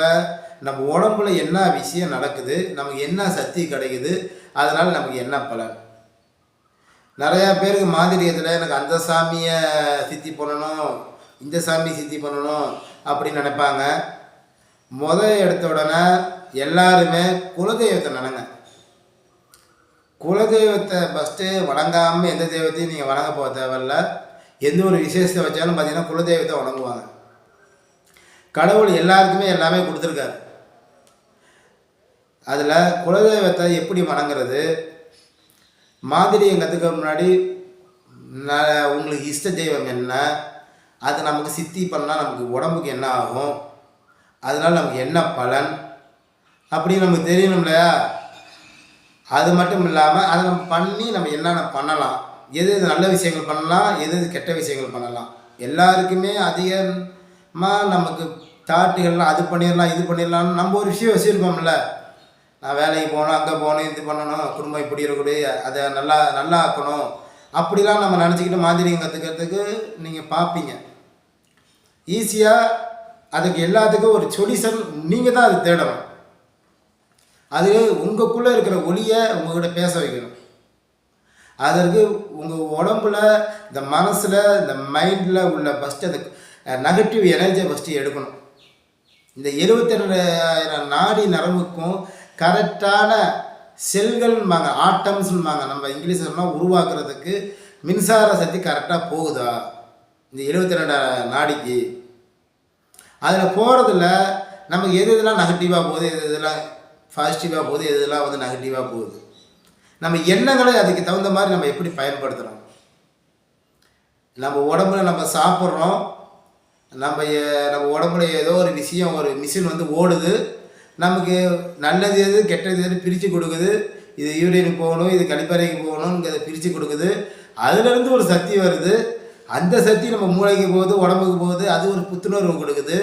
நம்ம உடம்புல என்ன விஷயம் நடக்குது, நமக்கு என்ன சக்தி கிடைக்குது, அதனால் நமக்கு என்ன பலன். நிறையா பேருக்கு மாந்திரியத்தில் எனக்கு அந்த சாமியை சித்தி பண்ணணும், இந்த சாமி சித்தி பண்ணணும் அப்படின்னு நினைப்பாங்க. எடுத்த உடனே எல்லாருமே குலதெய்வத்தை நினைங்க. குலதெய்வத்தை ஃபஸ்ட்டு வணங்காமல் எந்த தெய்வத்தையும் நீங்கள் வணங்க போக தேவையில்ல. எந்த ஒரு விசேஷத்தை வச்சாலும் பார்த்தீங்கன்னா குலதெய்வத்தை வணங்குவாங்க. கடவுள் எல்லாருக்குமே எல்லாமே கொடுத்துருக்காரு. அதில் குலதெய்வத்தை எப்படி வணங்குறது, மாதிரியை கற்றுக்க முன்னாடி உங்களுக்கு இஷ்ட தெய்வம் என்ன, அது நமக்கு சித்தி பண்ணால் நமக்கு உடம்புக்கு என்ன ஆகும், அதனால் நமக்கு என்ன பலன் அப்படின்னு நமக்கு தெரியணும் இல்லையா. அது மட்டும் இல்லாமல் அதை நம்ம பண்ணி நம்ம என்னென்ன பண்ணலாம், எது எது நல்ல விஷயங்கள் பண்ணலாம், எது எது கெட்ட விஷயங்கள் பண்ணலாம். எல்லாருக்குமே அதிகமாக நமக்கு தாட்டுகள்லாம் அது பண்ணிடலாம் இது பண்ணிடலாம்னு நம்ம ஒரு விஷயம் வச்சுருக்கோம்ல. நான் வேலைக்கு போகணும், அங்கே போகணும், இது பண்ணணும், குடும்பம் இப்படி இருக்கக்கூடிய அதை நல்லா ஆக்கணும், அப்படிலாம் நம்ம நினச்சிக்கிட்டு மாதிரியும் கற்றுக்கிறதுக்கு நீங்கள் பார்ப்பீங்க. ஈஸியாக அதுக்கு எல்லாத்துக்கும் ஒரு சொல்யூஷன் நீங்கள் தான் அது தேடணும். அது உங்களுக்குள்ளே இருக்கிற ஒளியை உங்கள்கிட்ட பேச வைக்கணும். அதற்கு உங்கள் உடம்புல, இந்த மனசில், இந்த மைண்டில் உள்ள ஃபஸ்ட்டு அந்த நெகட்டிவ் எனர்ஜியை ஃபஸ்ட்டு எடுக்கணும். இந்த 72,000 நாடி நரம்புக்கும் கரெக்டான செல்கள்பாங்க, ஆட்டம்ஸ்பாங்க, நம்ம இங்கிலீஷ் சொன்னால் உருவாக்குறதுக்கு மின்சார சக்தி கரெக்டாக போகுதா, இந்த 72 நாடிக்கு. அதில் போகிறதுல நமக்கு எது எதெல்லாம் நெகட்டிவாக போகுது, எது எதெல்லாம் பாசிட்டிவாக போகுது, எது எதெல்லாம் வந்து நெகட்டிவாக போகுது, நம்ம எண்ணங்களை அதுக்கு தகுந்த மாதிரி நம்ம எப்படி பயன்படுத்துகிறோம். நம்ம உடம்புல நம்ம சாப்பிட்றோம், நம்ம நம்ம உடம்புல ஏதோ ஒரு விஷயம், ஒரு மிஷின் வந்து ஓடுது, நமக்கு நல்லது எது கெட்டது எது பிரித்து கொடுக்குது. இது யூரினுக்கு போகணும், இது கழிப்பறைக்கு போகணுங்கிறத பிரித்து கொடுக்குது. அதுலேருந்து ஒரு சக்தி வருது. அந்த சக்தி நம்ம மூளைக்கு போகுது, உடம்புக்கு போகுது, அது ஒரு புத்துணர்வு கொடுக்குது.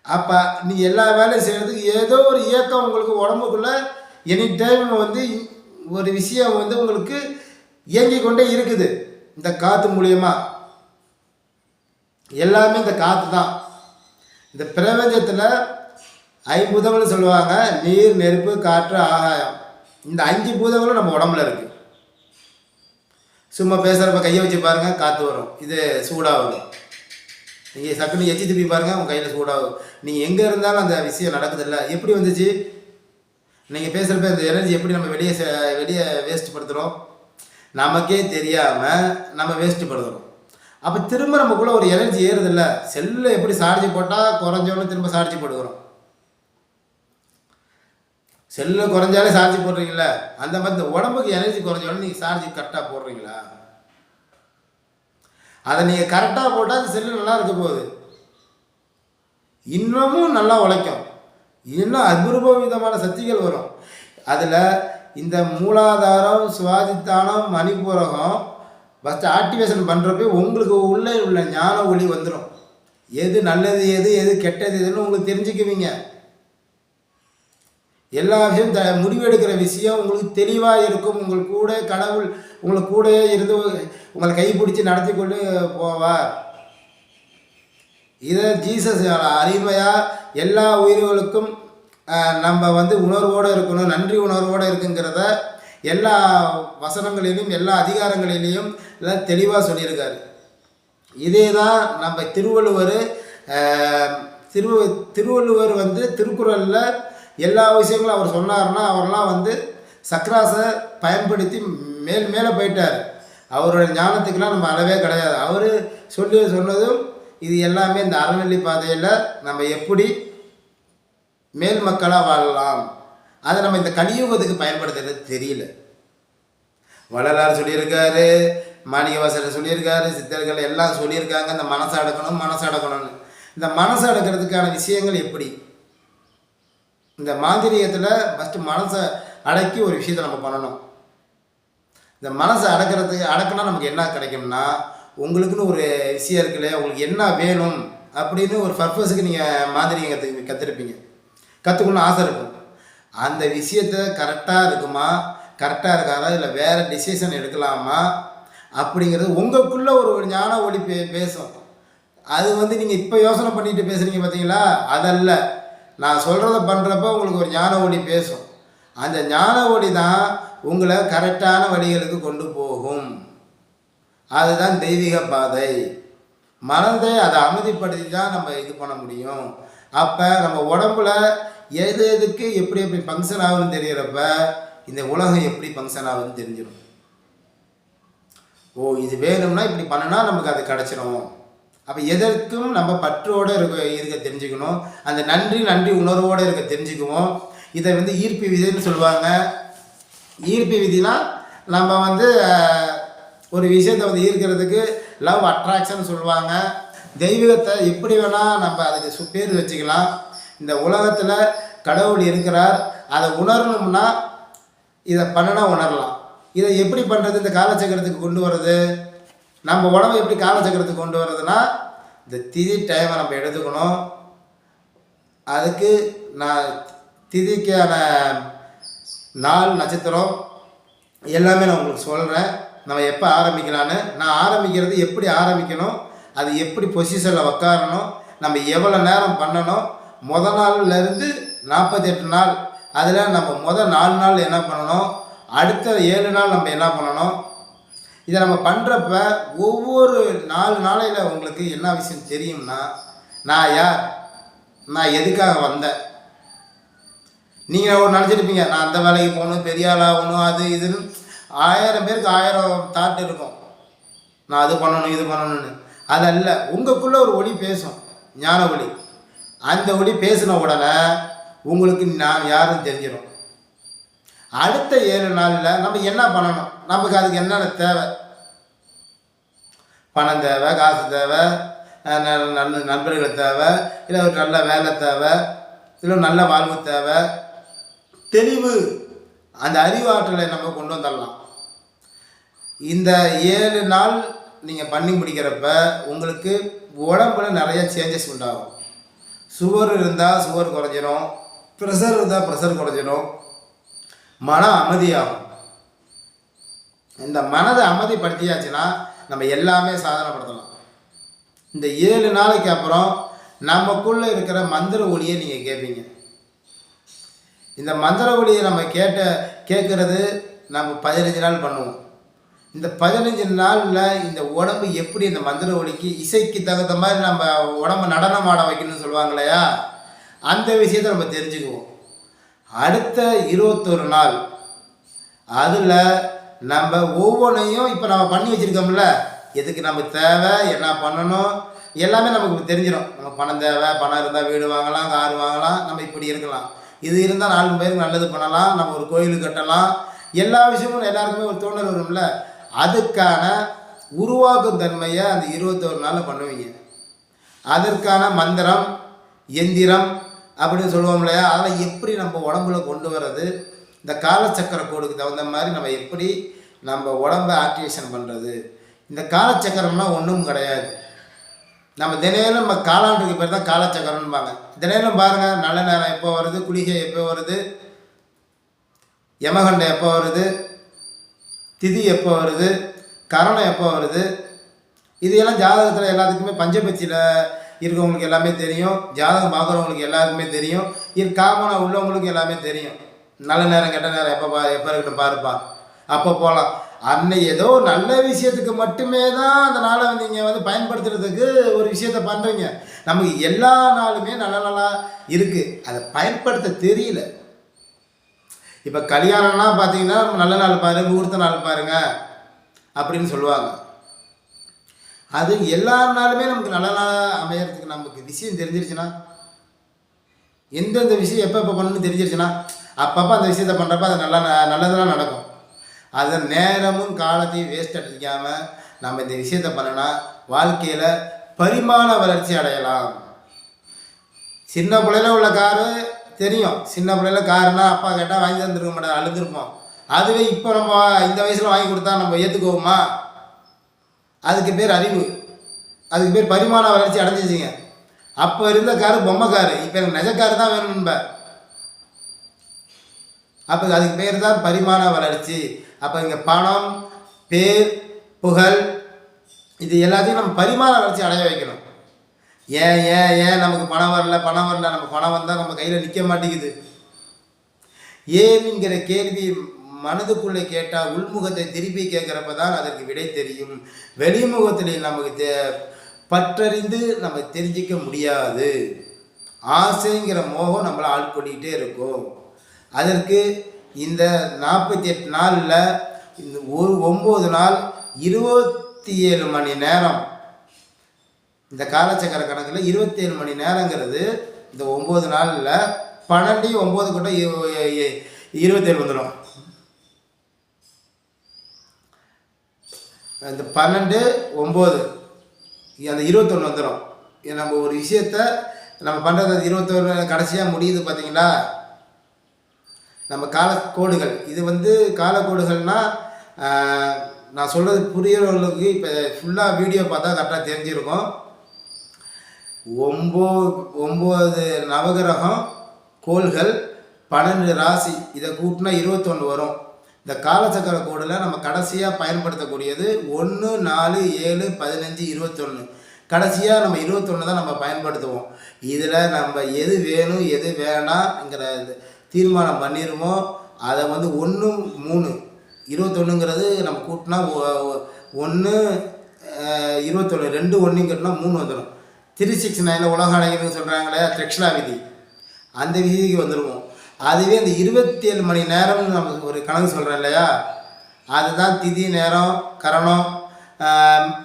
அப்போ நீ எல்லா வேலையும் செய்கிறதுக்கு ஏதோ ஒரு இயக்கம் உங்களுக்கு உடம்புக்குள்ளே எனி டைம் வந்து ஒரு விஷயம் வந்து உங்களுக்கு இயங்கி கொண்டே இருக்குது. இந்த காற்று மூலியமா எல்லாமே இந்த காற்று தான். இந்த பிரபஞ்சத்தில் 5 பூதங்களும் சொல்லுவாங்க, நீர், நெருப்பு, காற்று, ஆகாயம். இந்த 5 பூதங்களும் நம்ம உடம்புல இருக்குது. சும்மா பேசுகிறப்ப கையை வச்சு பாருங்கள், காற்று வரும், இது சூடாக வரும். நீங்கள் சக்குன்னு எச்சி துப்பி பாருங்கள், உங்கள் கையில் சூடாகும். நீங்கள் எங்கே இருந்தாலும் அந்த விஷயம் நடக்குதில்ல. எப்படி வந்துச்சு? நீங்கள் பேசுகிறப்ப இந்த எனர்ஜி எப்படி நம்ம வெளியே வேஸ்ட் படுத்துகிறோம், நமக்கே தெரியாமல் நம்ம வேஸ்ட்டு படுத்துகிறோம். அப்போ திரும்ப நமக்குள்ளே ஒரு எனர்ஜி ஏறுதில்ல. செல்லில் எப்படி சார்ஜ் போட்டால் குறைஞ்சோன்னு திரும்ப சார்ஜ் போட்டுக்கிறோம். செல்லு குறைஞ்சாலே சார்ஜ் போடுறீங்களா? அந்த மாதிரி இந்த உடம்புக்கு எனர்ஜி குறைஞ்சோன்னு நீங்கள் சார்ஜ் கரெக்டாக போடுறீங்களா? அதை நீங்கள் கரெக்டாக போட்டால் அந்த செல்லு நல்லா இருக்க போகுது, இன்னமும் நல்லா உழைக்கும், இன்னும் அபூர்வ விதமான சக்திகள் வரும். அதில் இந்த மூலாதாரம், சுவாதித்தானம், மணிப்பூரகம் ஃபஸ்ட்டு ஆக்டிவேஷன் பண்ணுறப்ப உங்களுக்கு உள்ளே உள்ள ஞான ஒளி வந்துடும். எது நல்லது எது எது கெட்டது எதுன்னு உங்களுக்கு தெரிஞ்சுக்குவீங்க. எல்லா விஷயம் முடிவெடுக்கிற விஷயம் உங்களுக்கு தெளிவாக இருக்கும். உங்களுக்கு கூட கடவுள் உங்களுக்கு கூடயே இருந்து உங்களை கைப்பிடிச்சி நடத்தி கொண்டு போவார். இதை ஜீசஸ் அருமையாக எல்லா உயிர்களுக்கும் நம்ம வந்து உணர்வோடு இருக்கணும், நன்றி உணர்வோடு இருக்குங்கிறத எல்லா வசனங்களிலும் எல்லா அதிகாரங்களிலையும் எல்லாம் தெளிவாக சொல்லியிருக்காரு. இதே தான் நம்ம திருவள்ளுவர் வந்து திருக்குறளில் எல்லா விஷயங்களும் அவர் சொன்னார்னா, அவரெல்லாம் வந்து சக்கராசை பயன்படுத்தி மேலே போயிட்டார். அவரோட ஞானத்துக்கெல்லாம் நம்ம அளவே கிடையாது. அவர் சொன்னதும் இது எல்லாமே இந்த அறநெல்லி பாதையில் நம்ம எப்படி மேல் மக்களாக வாழலாம், அதை நம்ம இந்த கலியுகத்துக்கு பயன்படுத்துறது தெரியல. வள்ளலார் சொல்லியிருக்காரு, மாணிக்கவாசகர் சொல்லியிருக்காரு, சித்தர்கள் எல்லாம் சொல்லியிருக்காங்க, இந்த மனசை அடக்கணும்னு. இந்த மனசை அடக்கிறதுக்கான விஷயங்கள் எப்படி? இந்த மாந்திரிகத்தில் ஃபஸ்ட்டு மனசை அடக்கி ஒரு விஷயத்தை நம்ம பண்ணணும். இந்த மனசை அடக்கினா நமக்கு என்ன கிடைக்கும்னா, உங்களுக்குன்னு ஒரு விஷயம் இருக்குல்ல, உங்களுக்கு என்ன வேணும் அப்படின்னு ஒரு பர்பஸுக்கு நீங்கள் மாந்திரிகம் கற்றுருப்பீங்க, கற்றுக்கணும்னு ஆசை இருக்கும். அந்த விஷயத்தை கரெக்டாக இருக்குமா, கரெக்டாக இருக்காதா, இல்லை வேறு டிசிஷன் எடுக்கலாமா அப்படிங்கிறது உங்களுக்குள்ளே ஒரு ஞான ஒளி பேசும். அது வந்து நீங்கள் இப்போ யோசனை பண்ணிட்டு பேசுகிறீங்க பார்த்தீங்களா, அதல்ல. நான் சொல்கிறத பண்ணுறப்ப உங்களுக்கு ஒரு ஞான ஒளி பேசும். அந்த ஞான ஒளி தான் உங்களை கரெக்டான வழிகளுக்கு கொண்டு போகும். அதுதான் தெய்வீக பாதை. மனதை அதை அமைதிப்படுத்தி தான் நம்ம இது பண்ண முடியும். அப்போ நம்ம உடம்புல எதுக்கு எப்படி ஃபங்க்ஷன் ஆகுதுன்னு தெரிகிறப்ப இந்த உலகம் எப்படி ஃபங்க்ஷன் ஆகுதுன்னு தெரிஞ்சிடும். ஓ, இது வேணும்னா இப்படி பண்ணினா நமக்கு அது கிடச்சிரும். அப்போ எதற்கும் நம்ம பற்றோடு இருக்க தெரிஞ்சுக்கணும். அந்த நன்றி உணர்வோடு இருக்க தெரிஞ்சுக்குவோம். இதை வந்து ஈர்ப்பு விதின்னு சொல்லுவாங்க. ஈர்ப்பு விதினா நம்ம வந்து ஒரு விஷயத்தை வந்து ஈர்க்கிறதுக்கு லவ் அட்ராக்ஷன் சொல்லுவாங்க. தெய்வீகத்தை எப்படி வேணால் நம்ம அதுக்கு பேர் வச்சுக்கலாம். இந்த உலகத்தில் கடவுள் இருக்கிறார், அதை உணரணும்னா இதை பண்ணினா உணரலாம். இதை எப்படி பண்ணுறது? இந்த காலச்சக்கரத்துக்கு கொண்டு வர்றது, நம்ம உடம்பை எப்படி காலச்சக்கரத்துக்கு கொண்டு வர்றதுன்னா, இந்த திதி டைமை நம்ம எடுத்துக்கணும். அதுக்கு நான் திதிக்கான நாள், நட்சத்திரம் எல்லாமே நான் உங்களுக்கு சொல்கிறேன். நம்ம எப்போ ஆரம்பிக்கலான்னு. நான் ஆரம்பிக்கிறது எப்படி ஆரம்பிக்கணும், அது எப்படி பொசிஷனில் உட்காரணும், நம்ம எவ்வளோ நேரம் பண்ணணும், நாள்லேருந்து 48 நாள், அதில் நம்ம 4 நாள் என்ன பண்ணணும், அடுத்த 7 நாள் நம்ம என்ன பண்ணணும். இதை நம்ம பண்ணுறப்ப ஒவ்வொரு 4 நாளையில் உங்களுக்கு என்ன விஷயம் தெரியும்னா, நான் யார், நான் எதுக்காக வந்தேன். நீங்கள் ஒரு நினச்சிருப்பீங்க, நான் அந்த வேலைக்கு போகணும், பெரிய ஆள் ஆகணும், அது இதுன்னு 1000 பேருக்கு 1000 தாட் இருக்கும். நான் அது பண்ணணும் இது பண்ணணும்னு. அதல்ல, உங்களுக்குள்ளே ஒரு ஒளி பேசும், ஞான ஒளி. அந்த ஒளி பேசின உடனே உங்களுக்கு நான் யாரும் தெரிஞ்சிடும். அடுத்த 7 நாளில் நம்ம என்ன பண்ணணும், நமக்கு அதுக்கு என்னென்ன தேவை, பணம் தேவை, காசு தேவை, நல்ல நண்பர்கள் தேவை, இல்லை ஒரு நல்ல வேலை தேவை, இல்லை நல்ல வாழ்வு தேவை, தெளிவு, அந்த அறிவாற்றலை நம்ம கொண்டு வந்துடலாம். இந்த 7 நாள் நீங்கள் பண்ணி முடிக்கிறப்ப உங்களுக்கு உடம்புல நிறைய சேஞ்சஸ் உண்டாகும். சுகர் இருந்தால் சுகர் குறைஞ்சிரும், ப்ரெஷர் இருந்தால் ப்ரெஷர் குறைஞ்சிரும், மனம் அமைதியாகும். இந்த மனதை அமைதிப்படுத்தியாச்சுன்னா நம்ம எல்லாமே சாதனைப்படுத்தலாம். இந்த 7 நாளைக்கு அப்புறம் நமக்குள்ளே இருக்கிற மந்திர ஒளியை நீங்கள் கேட்பீங்க. இந்த மந்திர ஒளியை நம்ம கேட்குறது நம்ம 15 நாள் பண்ணுவோம். இந்த 15 நாளில் இந்த உடம்பு எப்படி இந்த மந்திர ஒளிக்கு இசைக்கு தகுந்த மாதிரி நம்ம உடம்பு நடனம் ஆட வைக்கணும்னு சொல்லுவாங்க இல்லையா, அந்த விஷயத்தை நம்ம தெரிஞ்சுக்குவோம். அடுத்த 21 நாள் அதில் நம்ம ஒவ்வொன்றையும் இப்போ நம்ம பண்ணி வச்சுருக்கோம்ல, எதுக்கு நமக்கு தேவை, என்ன பண்ணணும், எல்லாமே நமக்கு தெரிஞ்சிடும். நம்ம பணம் தேவை, பணம் இருந்தால் வீடு வாங்கலாம், கார் வாங்கலாம், நம்ம இப்படி இருக்கலாம், இது இருந்தால் 4 பேருக்கு நல்லது பண்ணலாம், நம்ம ஒரு கோயில் கட்டலாம், எல்லா விஷயமும் எல்லாருக்குமே ஒரு தோணல் வரும்ல. அதுக்கான உருவாக்கும் தன்மையை அந்த 21 நாளில் பண்ணுவீங்க. அதற்கான மந்திரம், எந்திரம் அப்படின்னு சொல்லுவோம் இல்லையா, அதெல்லாம் எப்படி நம்ம உடம்புல கொண்டு வர்றது, இந்த காலச்சக்கர கோடுக்கு தகுந்த மாதிரி நம்ம எப்படி நம்ம உடம்பை ஆக்டிவேஷன் பண்ணுறது. இந்த காலச்சக்கரம்லாம் ஒன்றும் கிடையாது. நம்ம தினையிலும் நம்ம காலாண்டுக்கு பேர் தான் காலச்சக்கரம்பாங்க. தினையிலும் பாருங்கள், நல்ல நேரம் எப்போ வருது, குளிகை எப்போ வருது, யமகண்டம் எப்போ வருது, திதி எப்போ வருது, கரணம் எப்போ வருது, இதையெல்லாம் ஜாதகத்தில் எல்லாத்துக்குமே பஞ்சபட்சியில் இருக்கவங்களுக்கு எல்லாமே தெரியும், ஜாதகம் பார்க்குறவங்களுக்கு எல்லாருக்குமே தெரியும், இது காமனாக உள்ளவங்களுக்கு எல்லாமே தெரியும். நல்ல நேரம் கெட்ட நேரம் எப்போ இருக்கட்டும் பாருப்பா, அப்போ போகலாம். அன்னை ஏதோ நல்ல விஷயத்துக்கு மட்டுமே தான் அந்த நாளை நீங்கள் பயன்படுத்துறதுக்கு ஒரு விஷயத்த பண்ணுறீங்க. நமக்கு எல்லா நாளுமே நல்ல நாளாக இருக்குது, அதை பயன்படுத்த தெரியல. இப்போ கல்யாணம்னா பார்த்தீங்கன்னா நல்ல நாள் பாரு, முகூர்த்த நாள் பாருங்க அப்படின்னு சொல்லுவாங்க. அது எல்லா நாளுமே நமக்கு நல்ல நாளாக அமையறதுக்கு நமக்கு விஷயம் தெரிஞ்சிருச்சுன்னா, எந்தெந்த விஷயம் எப்போ பண்ணணும்னு தெரிஞ்சிருச்சுன்னா அப்பப்போ அந்த விஷயத்த பண்ணுறப்ப அது நல்லதெல்லாம் நடக்கும். அதை நேரமும் காலத்தையும் வேஸ்ட் அடிக்காமல் நம்ம இந்த விஷயத்த பண்ணினா வாழ்க்கையில் பரிமாண வளர்ச்சி அடையலாம். சின்ன பிள்ளையில உள்ள காரு தெரியும், சின்ன பிள்ளையில காருனா அப்பா கேட்டால் வாங்கி தந்துருக்க மாட்டோம், அழுதுருப்போம். அதுவே இப்போ நம்ம இந்த வயசில் வாங்கி கொடுத்தா நம்ம ஏற்றுக்குவோமா? அதுக்கு பேர் அறிவு, அதுக்கு பேர் பரிமாண வளர்ச்சி அடைஞ்சிச்சிங்க. அப்போ இருந்த காரு பொம்மை காரு, இப்போ எனக்கு நெஜ காரு தான் வேணும்ப. அப்போ அதுக்கு பேர் தான் பரிமாண வளர்ச்சி. அப்போ இங்கே பணம், பேர், புகழ், இது எல்லாத்தையும் நம்ம பரிமாண வளர்ச்சி அடைய வைக்கணும். ஏன் ஏன் ஏன் நமக்கு பணம் வரல, நம்ம பணம் வந்தால் நம்ம கையில் நிற்க மாட்டேங்குது. ஏன்ங்கிற கேள்வி மனதுக்குள்ளே கேட்டால் உள்முகத்தை திருப்பி கேட்குறப்ப தான் அதற்கு விடை தெரியும். வெளிமுகத்தில் நமக்கு பற்றறிந்து நம்ம தெரிஞ்சிக்க முடியாது. ஆசைங்கிற மோகம் நம்மளை ஆட்கொண்டிகிட்டே இருக்கும். அதற்கு இந்த 48 நாளில் இந்த 9 நாள் 27 மணி நேரம், இந்த காலச்சக்கர கணக்கில் 27 மணி நேரங்கிறது இந்த 9 நாளில் 12 9 கூட்ட 27 வந்துடும். இந்த 12 9 அந்த 21 வந்துடும். நம்ம ஒரு விஷயத்த நம்ம பண்ணுறது 21 கடைசியாக முடியுது பார்த்தீங்களா. நம்ம காலக்கோடுகள், இது காலக்கோடுகள்னால் நான் சொல்கிறது புரியறவங்களுக்கு இப்போ ஃபுல்லாக வீடியோ பார்த்தா கரெக்டாக தெரிஞ்சிருக்கும். 9 நவகிரகம் கோள்கள் 12 ராசி, இதை கூட்டினா 21 வரும். இந்த காலச்சக்கர கோடில் நம்ம கடைசியாக பயன்படுத்தக்கூடியது 1 4 7 15 21. கடைசியாக நம்ம 21 தான் நம்ம பயன்படுத்துவோம். இதில் நம்ம எது வேணும் எது வேணாங்கிற தீர்மானம் பண்ணிடுமோ அதை 1 3 21ங்கிறது நம்ம கூட்டினா 1 21 2 1 கட்டினா 3 வந்துடும். 369 உலக அழகின்னு சொல்கிறாங்களே த்ரிக்ஷணா விதி, அந்த விதிக்கு வந்துடுவோம். அதுவே இந்த 27 மணி நேரம்னு நம்ம ஒரு கணக்கு சொல்கிறோம் இல்லையா, அதுதான் திதி நேரம், கரணம்,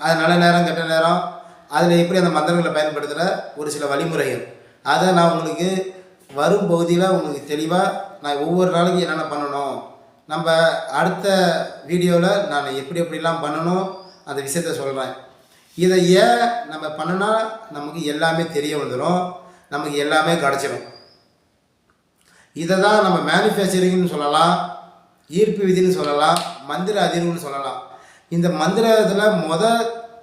அது நல்ல நேரம் கெட்ட நேரம், அதில் எப்படி அந்த மந்திரங்களை பயன்படுத்துகிற ஒரு சில வழிமுறைகள், அதை நான் உங்களுக்கு வரும் பகுதியில் உங்களுக்கு தெளிவாக நான் ஒவ்வொரு நாளைக்கு என்னென்ன பண்ணணும், நம்ம அடுத்த வீடியோவில் நான் எப்படி எப்படிலாம் பண்ணணும் அந்த விஷயத்த சொல்கிறேன். இதை ஏன் நம்ம பண்ணுனா நமக்கு எல்லாமே தெரிய வந்துடும், நமக்கு எல்லாமே கிடச்சிடும். இதை தான் நம்ம மேனுஃபேக்சரிங்னு சொல்லலாம், ஈர்ப்பு விதின்னு சொல்லலாம், மந்திர அதிர்வுன்னு சொல்லலாம். இந்த மந்திரத்தில்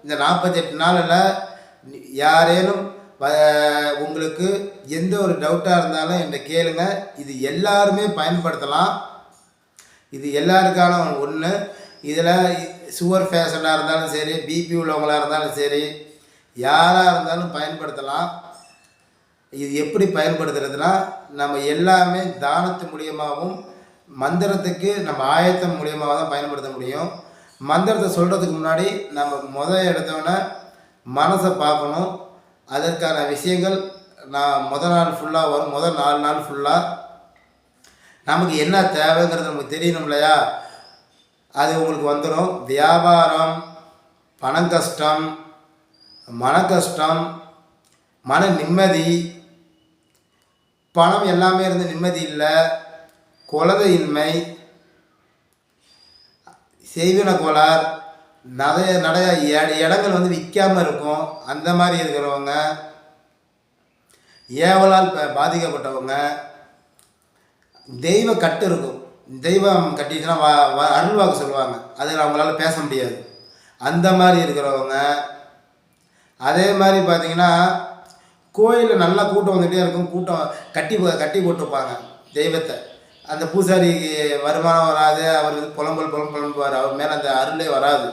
இந்த 48 நாளில் யாரேனும் உங்களுக்கு எந்த ஒரு டவுட்டாக இருந்தாலும் என்கிட்ட கேளுங்க. இது எல்லாருமே பயன்படுத்தலாம், இது எல்லாருக்கான ஒன்று. இதில் சுகர் பேஷண்டாக இருந்தாலும் சரி, பிபி உள்ளவங்களாக இருந்தாலும் சரி, யாராக இருந்தாலும் பயன்படுத்தலாம். இது எப்படி பயன்படுத்துறதுனா, நம்ம எல்லாமே தானத்து மூலியமாகவும் மந்திரத்துக்கு நம்ம ஆயத்தம் மூலியமாக தான் பயன்படுத்த முடியும். மந்திரத்தை சொல்கிறதுக்கு முன்னாடி நம்ம எடுத்தோன்னே மனசை பார்க்கணும். அதற்கான விஷயங்கள் நான் நாள் ஃபுல்லாக வரும். 4 நாள் ஃபுல்லாக நமக்கு என்ன தேவைங்கிறது நமக்கு தெரியணும் இல்லையா? அது உங்களுக்கு வந்துடும். வியாபாரம், பணம் கஷ்டம், மன கஷ்டம், மன நிம்மதி, பணம் எல்லாமே இருந்து நிம்மதி இல்லை, குழந்தையின்மை, செய்வின கோளாறு, நிறைய இடங்கள் விற்காமல் இருக்கும், அந்த மாதிரி இருக்கிறவங்க, ஏவலால் பாதிக்கப்பட்டவங்க, தெய்வ கட்டு இருக்கும், தெய்வம் கட்டிச்சுன்னா அருள்வாக்கு சொல்லுவாங்க, அதில் அவங்களால பேச முடியாது, அந்த மாதிரி இருக்கிறவங்க. அதே மாதிரி பார்த்திங்கன்னா கோயிலில் நல்லா கூட்டம் வந்துகிட்டே இருக்கும், கூட்டம் கட்டி போட்டிருப்பாங்க தெய்வத்தை. அந்த பூசாரிக்கு வருமானம் வராது, அவர் புலம்புவார், அவர் மேலே அந்த அருளே வராது,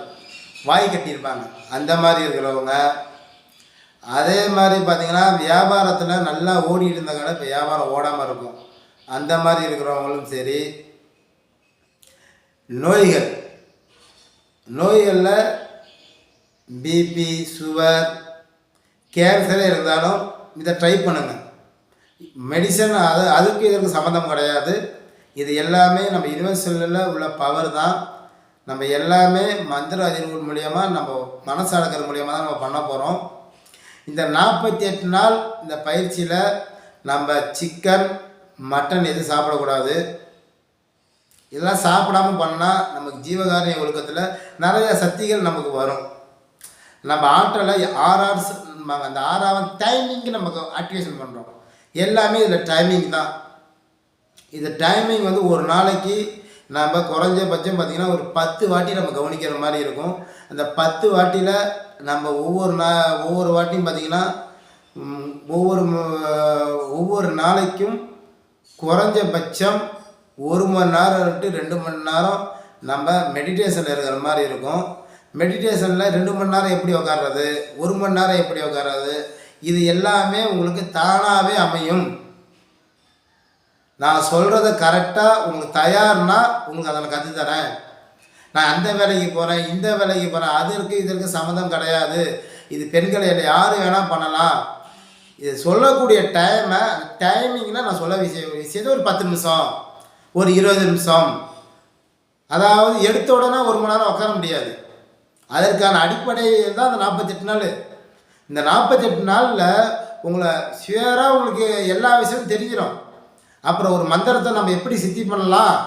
வாய் கட்டியிருப்பாங்க, அந்த மாதிரி இருக்கிறவங்க. அதே மாதிரி பார்த்திங்கன்னா வியாபாரத்தில் நல்லா ஓடிட்டு இருந்த கடை இப்போ வியாபாரம் ஓடாமல் இருக்கும், அந்த மாதிரி இருக்கிறவங்களும் சரி. நோய்களில் பிபி, சுகர், கேன்சரே இருந்தாலும் இதை ட்ரை பண்ணுங்கள். மெடிசன் அதுக்கு இதற்கு சம்மந்தம் கிடையாது. இது எல்லாமே நம்ம யுனிவர்சலில் உள்ள பவர் தான். நம்ம எல்லாமே மந்திர அதிர்வு மூலியமாக, நம்ம மனசு அடக்கிறது மூலியமாக தான் நம்ம பண்ண போகிறோம். இந்த 48 நாள் இந்த பயிற்சியில் நம்ம சிக்கன், மட்டன் எதுவும் சாப்பிடக்கூடாது. இதெல்லாம் சாப்பிடாமல் பண்ணால் நமக்கு ஜீவகாரிய ஒழுக்கத்தில் நிறைய சக்திகள் நமக்கு வரும். நம்ம ஆற்றலை 6 ஹவர்ஸ் அந்த 6 டைமிங்க்கு நமக்கு ஆக்டிவேஷன் பண்ணுறோம். எல்லாமே இதில் டைமிங் தான். இது டைமிங் ஒரு நாளைக்கு நம்ம குறைஞ்சபட்சம் பார்த்திங்கன்னா ஒரு 10 வாட்டி நம்ம கவனிக்கிற மாதிரி இருக்கும். அந்த 10 வாட்டியில் நம்ம ஒவ்வொரு வாட்டியும் பார்த்திங்கன்னா ஒவ்வொரு நாளைக்கும் குறைஞ்சபட்சம் 1 மணி நேரம் to 2 மணி நேரம் நம்ம மெடிடேஷனில் இருக்கிற மாதிரி இருக்கும். மெடிடேஷனில் 2 மணி நேரம் எப்படி உட்கார்றது, 1 மணி நேரம் எப்படி உட்கார்றது, இது எல்லாமே உங்களுக்கு தானாகவே அமையும். நான் சொல்கிறத கரெக்டாக உங்களுக்கு தயார்னா உங்களுக்கு அதை நான் கற்றுத்தரேன். நான் அந்த வேலைக்கு போகிறேன், இந்த வேலைக்கு போகிறேன், அதற்கு இதற்கு சம்மந்தம் கிடையாது. இது பெண்களை யார் வேணால் பண்ணலாம். இது சொல்லக்கூடிய டைமிங்கில் நான் சொல்ல விஷயத்தை ஒரு 10 நிமிஷம், ஒரு 20 நிமிஷம், அதாவது எடுத்த உடனே 1 மணி நேரம் உட்கார முடியாது. அதற்கான அடிப்படை தான் அந்த 48 நாள். இந்த 48 நாளில் உங்களை ஷியராக உங்களுக்கு எல்லா விஷயமும் தெரிஞ்சிடும். அப்புறம் ஒரு மந்திரத்தை நம்ம எப்படி சித்தி பண்ணலாம்,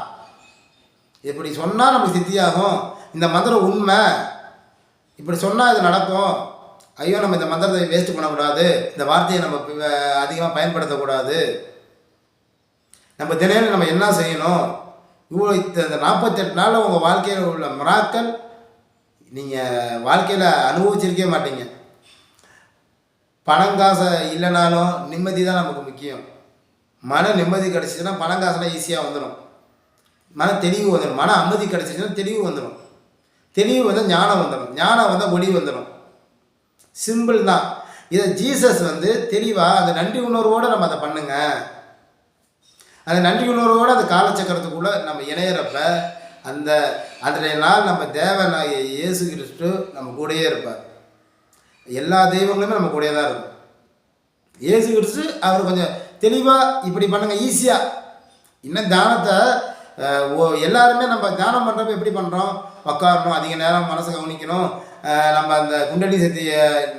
இப்படி சொன்னால் நமக்கு சித்தியாகும், இந்த மந்திரம் உண்மை, இப்படி சொன்னால் இது நடக்கும், ஐயோ நம்ம இந்த மந்திரத்தை வேஸ்ட் பண்ணக்கூடாது, இந்த வார்த்தையை நம்ம அதிகமாக பயன்படுத்தக்கூடாது, நம்ம தினம் நம்ம என்ன செய்யணும், இவ்வளோ இந்த 48 நாளில் உங்கள் வாழ்க்கையில் உள்ள மிராக்கள் நீங்கள் வாழ்க்கையில் அனுபவிச்சிருக்கவே மாட்டீங்க. பணம் காசை இல்லைனாலும் நிம்மதி தான் நமக்கு முக்கியம். மன நிம்மதி கிடச்சிச்சுன்னா பணம் காசுலாம் ஈஸியாக வந்துடும், மன தெளிவு வந்துடும். மன அமைதி கிடச்சிச்சுன்னா தெளிவு வந்துடும், தெளிவு வந்தால் ஞானம் வந்துடும், ஞானம் வந்தால் ஒளி வந்துடும். சிம்பிள் தான். இதை ஜீசஸ் தெளிவாக அந்த நன்றி உணர்வோடு நம்ம அதை பண்ணுங்க. அந்த நன்றி உணர்வோடு அந்த காலச்சக்கரத்துக்குள்ளே நம்ம இணையிறப்ப அன்றைய நாள் நம்ம தேவனாகிய இயேசு கிறிஸ்து நம்ம கூடயே இருப்பார். எல்லா தெய்வங்களுமே நம்ம கூடயே தான் இருக்கும். இயேசு கிறிஸ்து அவர் கொஞ்சம் தெளிவாக இப்படி பண்ணுங்க, ஈஸியாக. இன்னும் தியானத்தை எல்லாருமே நம்ம தியானம் பண்ணுறப்ப எப்படி பண்ணுறோம், உட்காரணும், அதிக நேரம் மனசை கவனிக்கணும், நம்ம அந்த குண்டலி சக்தியை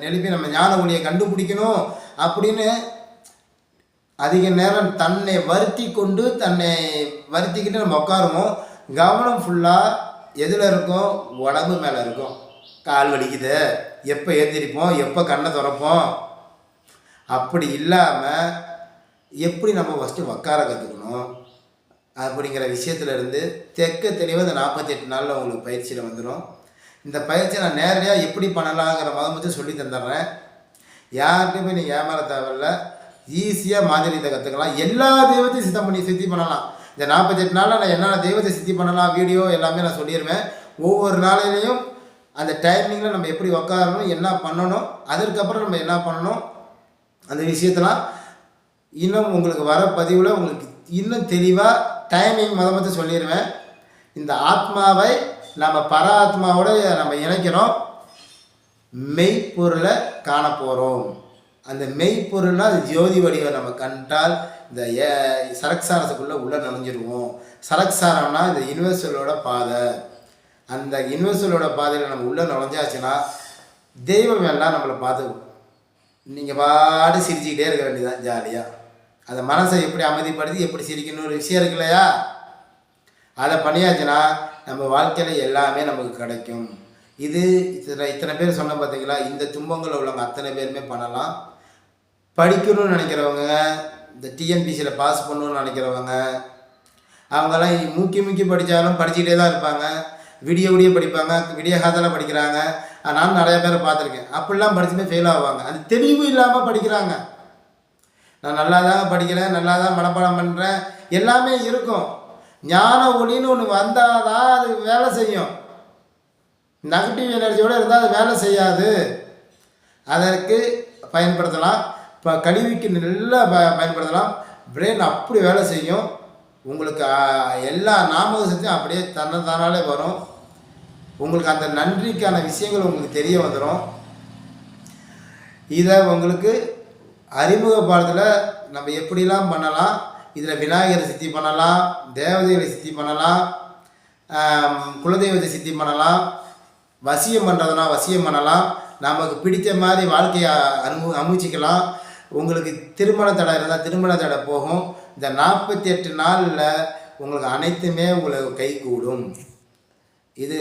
எழுப்பி நம்ம ஞான ஒளியை கண்டுபிடிக்கணும் அப்படின்னு அதிக நேரம் தன்னை வருத்திக்கிட்டு நம்ம உட்காருவோம். கவனம் ஃபுல்லாக எதில் இருக்கும்? உடம்பு மேலே இருக்கும். கால் வலிக்குது, எப்போ ஏற்றிருப்போம், எப்போ கண்ணை திறப்போம். அப்படி இல்லாமல் எப்படி நம்ம ஃபஸ்ட்டு உட்கார கற்றுக்கணும் அப்படிங்கிற விஷயத்துலேருந்து தெளிவாக இந்த 48 நாளில் உங்களுக்கு பயிற்சியில் வந்துடும். இந்த பயிற்சியை நான் நேரடியாக எப்படி பண்ணலாங்கிற மட்டும் சொல்லி தந்துடுறேன். யார்கிட்டையுமே நீங்கள் ஏமாற தேவையில்ல. ஈஸியாக மாந்திரீகத்தை கற்றுக்கலாம். எல்லா தெய்வத்தையும் சித்தி பண்ணலாம். இந்த 48 நாளில் நான் என்னென்ன தெய்வத்தை சித்தி பண்ணலாம் வீடியோ எல்லாமே நான் சொல்லிடுவேன். ஒவ்வொரு நாளையிலையும் அந்த டைமிங்கில் நம்ம எப்படி உட்காரணும், என்ன பண்ணணும், அதற்கப்புறம் நம்ம என்ன பண்ணணும், அந்த விஷயத்தெல்லாம் இன்னும் உங்களுக்கு வர பதிவில் உங்களுக்கு இன்னும் தெளிவாக டைமிங் மட்டும் சொல்லிடுவேன். இந்த ஆத்மாவை நம்ம பர ஆத்மாவோட நம்ம இணைக்கிறோம். மெய்ப்பொருளை காண போகிறோம். அந்த மெய்ப்பொருள்னால் அது ஜோதி வடிவை நம்ம கண்டால் இந்த சரக்சாரத்துக்குள்ளே உள்ளே நுழைஞ்சிருவோம். சரக்சாரம்னா இந்த யூனிவர்சலோட பாதை. அந்த யூனிவர்சலோட பாதையில் நம்ம உள்ளே நுழைஞ்சாச்சுன்னா தெய்வம் எல்லாம் நம்மளை பார்த்துக்கும். நீங்கள் பாடு சிரிச்சுக்கிட்டே இருக்க வேண்டியதான் ஜாலியாக. அந்த மனசை எப்படி அமைதிப்படுத்தி எப்படி சிரிக்கணும் ஒரு விஷயம் இருக்கு இல்லையா, அதை பண்ணியாச்சுன்னா நம்ம வாழ்க்கையில் எல்லாமே நமக்கு கிடைக்கும். இது இத்தனை பேர் சொன்ன பார்த்தீங்களா, இந்த துன்பங்கள் உள்ளவங்க அத்தனை பேருமே பண்ணலாம். படிக்கணும்னு நினைக்கிறவங்க, இந்த டிஎன்பிசியில் பாஸ் பண்ணணும்னு நினைக்கிறவங்க, அவங்கெல்லாம் முக்கி படித்தாலும் படிச்சுக்கிட்டே தான் இருப்பாங்க. விடிய படிப்பாங்க, விடிய காதலாக படிக்கிறாங்க. நான் நிறைய பேரை பார்த்துருக்கேன். அப்படிலாம் படிச்சுமே ஃபெயில் ஆவாங்க. அது தெளிவு இல்லாமல் படிக்கிறாங்க. நான் நல்லா தான் படிக்கிறேன், நல்லா தான் மனப்பாடம் பண்ணுறேன், எல்லாமே இருக்கும். ஞான ஒளின்னு ஒன்று வந்தால் தான் அது வேலை செய்யும். நெகட்டிவ் எனர்ஜியோடு இருந்தால் அது வேலை செய்யாது. அதற்கு பயன்படுத்தலாம். இப்போ கல்விக்கு நல்லா பயன்படுத்தலாம். பிரெயின் அப்படி வேலை செய்யும். உங்களுக்கு எல்லா ஞாபக சக்தியும் அப்படியே தானாலே வரும். உங்களுக்கு அந்த நன்றிக்கான விஷயங்கள் உங்களுக்கு தெரிய வந்துடும். இதை உங்களுக்கு அறிமுக பாடத்தில் நம்ம எப்படிலாம் பண்ணலாம். இதில் விநாயகரை சித்தி பண்ணலாம், தேவதைகளை சித்தி பண்ணலாம், குலதெய்வத்தை சித்தி பண்ணலாம், வசியம் பண்ணுறதுனா வசியம் பண்ணலாம், நமக்கு பிடித்த மாதிரி வாழ்க்கையை அமுச்சிக்கலாம். உங்களுக்கு திருமண தடை இருந்தால் திருமண தடை போகும். இந்த 48 நாளில் உங்களுக்கு அனைத்துமே உங்களுக்கு கை கூடும். இது